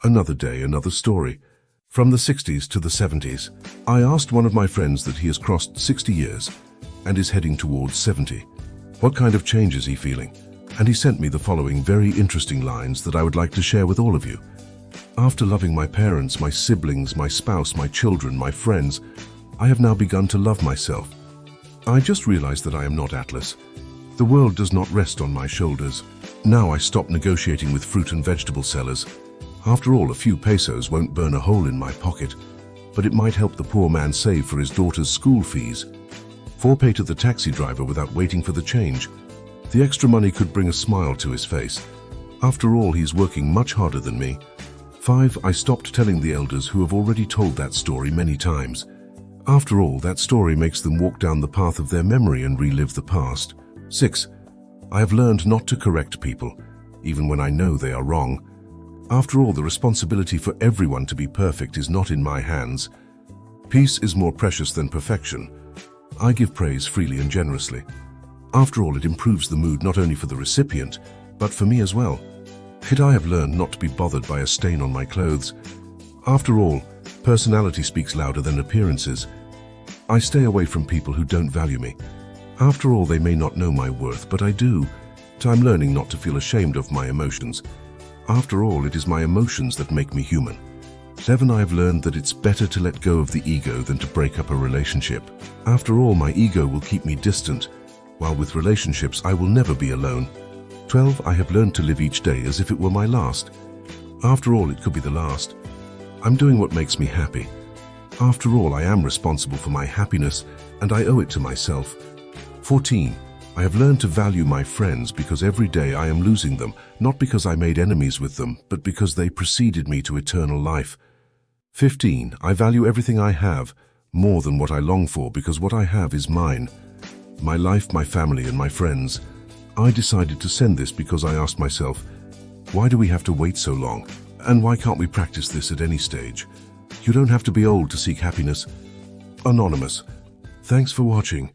Another day, another story. From the 60s to the 70s, I asked one of my friends that he has crossed 60 years and is heading towards 70. What kind of change is he feeling? And he sent me the following very interesting lines that I would like to share with all of you. After loving my parents, my siblings, my spouse, my children, my friends, I have now begun to love myself. I just realized that I am not Atlas. The world does not rest on my shoulders. Now I stop negotiating with fruit and vegetable sellers. After all, a few pesos won't burn a hole in my pocket, but it might help the poor man save for his daughter's school fees. 4, pay to the taxi driver without waiting for the change. The extra money could bring a smile to his face. After all, he's working much harder than me. 5, I stopped telling the elders who have already told that story many times. After all, that story makes them walk down the path of their memory and relive the past. 6, I have learned not to correct people, even when I know they are wrong. After all, the responsibility for everyone to be perfect is not in my hands. Peace is more precious than perfection. I give praise freely and generously. After all, it improves the mood not only for the recipient, but for me as well. I have learned not to be bothered by a stain on my clothes. After all, personality speaks louder than appearances. I stay away from people who don't value me. After all, they may not know my worth, but I do. I'm learning not to feel ashamed of my emotions. After all, it is my emotions that make me human. 7, I have learned that it's better to let go of the ego than to break up a relationship. After all, my ego will keep me distant, while with relationships I will never be alone. 12, I have learned to live each day as if it were my last. After all, it could be the last. I'm doing what makes me happy. After all, I am responsible for my happiness, and I owe it to myself. 14, I have learned to value my friends because every day I am losing them, not because I made enemies with them, but because they preceded me to eternal life. 15, I value everything I have, more than what I long for, because what I have is mine. My life, my family, and my friends. I decided to send this because I asked myself, why do we have to wait so long? And why can't we practice this at any stage? You don't have to be old to seek happiness. Anonymous. Thanks for watching.